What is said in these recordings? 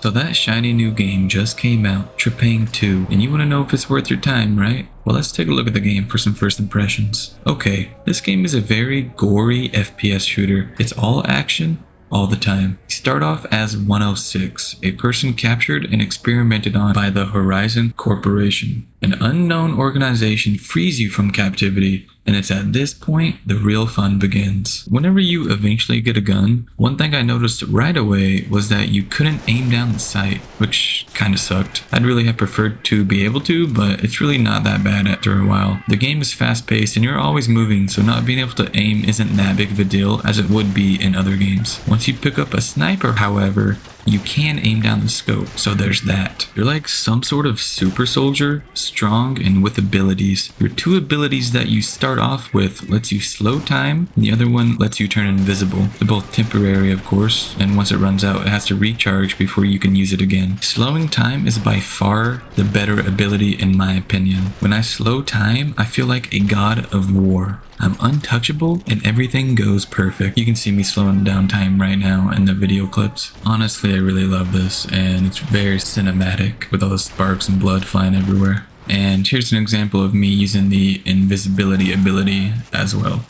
So that shiny new game just came out, Trepang2, and you want to know if it's worth your time, right? Well, let's take a look at the game for some first impressions. Okay, this game is a very gory FPS shooter. It's all action, all the time. You start off as 106, a person captured and experimented on by the Horizon Corporation. An unknown organization frees you from captivity, and it's at this point the real fun begins. Whenever you eventually get a gun, one thing I noticed right away was that you couldn't aim down the sight, which kinda sucked. I'd really have preferred to be able to, but it's really not that bad after a while. The game is fast paced and you're always moving, so not being able to aim isn't that big of a deal as it would be in other games. Once you pick up a sniper, however, you can aim down the scope, so there's that. You're like some sort of super soldier, strong and with abilities. Your two abilities that you start off with lets you slow time, and the other one lets you turn invisible. They're both temporary, of course, and once it runs out, it has to recharge before you can use it again. Slowing time is by far the better ability in my opinion. When I slow time, I feel like a god of war. I'm untouchable and everything goes perfect. You can see me slowing down time right now in the video clips. Honestly, I really love this and it's very cinematic with all the sparks and blood flying everywhere. And here's an example of me using the Invisibility Ability as well.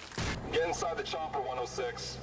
Get inside the chopper, 106.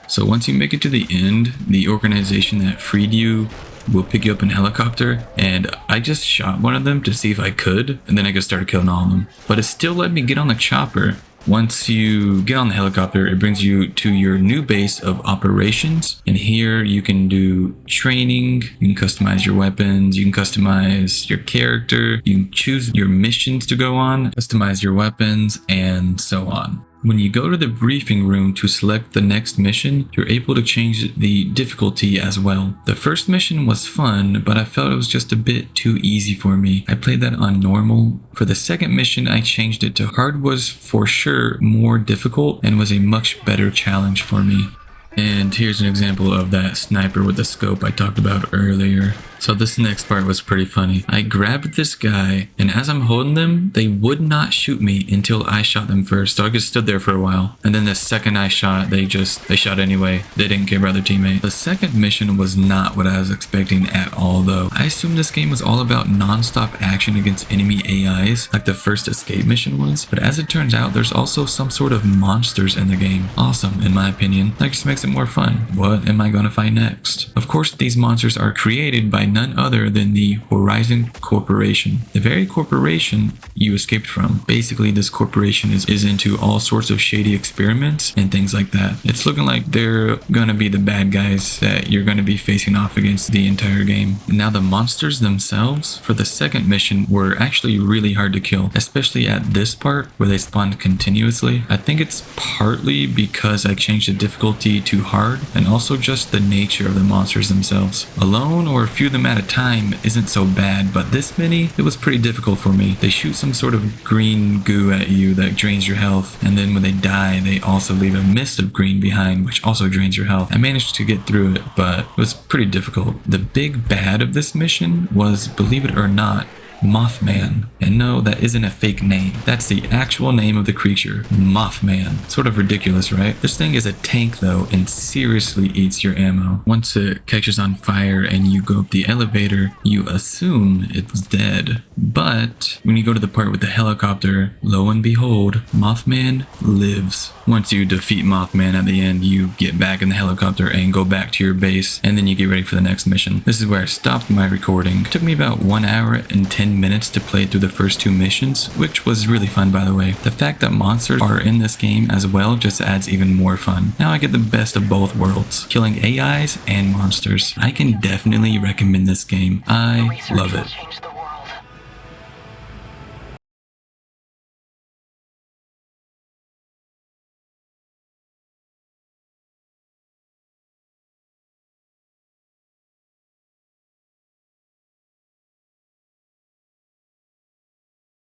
So once you make it to the end, the organization that freed you will pick you up in a helicopter, and I just shot one of them to see if I could, and then I just started killing all of them. But it still let me get on the chopper. Once you get on the helicopter, it brings you to your new base of operations, and here you can do training, you can customize your weapons, you can customize your character, you can choose your missions to go on, customize your weapons, and so on. When you go to the briefing room to select the next mission, you're able to change the difficulty as well. The first mission was fun, but I felt it was just a bit too easy for me. I played that on normal. For the second mission, I changed it to hard. Was for sure more difficult and was a much better challenge for me. And here's an example of that sniper with the scope I talked about earlier. So this next part was pretty funny. I grabbed this guy, and as I'm holding them, they would not shoot me until I shot them first. So I just stood there for a while. And then the second I shot, they shot anyway. They didn't care about their teammate. The second mission was not what I was expecting at all though. I assumed this game was all about non-stop action against enemy AIs, like the first escape mission was. But as it turns out, there's also some sort of monsters in the game. Awesome, in my opinion. That just makes it more fun. What am I gonna fight next? Of course, these monsters are created by none other than the Horizon Corporation, the very corporation you escaped from. Basically, this corporation is into all sorts of shady experiments and things like that. It's looking like they're gonna be the bad guys that you're gonna be facing off against the entire game. Now, the monsters themselves for the second mission were actually really hard to kill, especially at this part where they spawned continuously. I think it's partly because I changed the difficulty to hard, and also just the nature of the monsters themselves. Alone or a few of them at a time isn't so bad, but this many, it was pretty difficult for me. They shoot some sort of green goo at you that drains your health, and then when they die, they also leave a mist of green behind, which also drains your health. I managed to get through it, but it was pretty difficult. The big bad of this mission was, believe it or not, Mothman. And no, that isn't a fake name. That's the actual name of the creature, Mothman. Sort of ridiculous, right? This thing is a tank though, and seriously eats your ammo. Once it catches on fire and you go up the elevator, you assume it's dead. But when you go to the part with the helicopter, lo and behold, Mothman lives. Once you defeat Mothman at the end, you get back in the helicopter and go back to your base, and then you get ready for the next mission. This is where I stopped my recording. It took me about 1 hour and 10 minutes to play through the first two missions, which was really fun, by the way. The fact that monsters are in this game as well just adds even more fun. Now I get the best of both worlds, killing AIs and monsters. I can definitely recommend this game. I love it.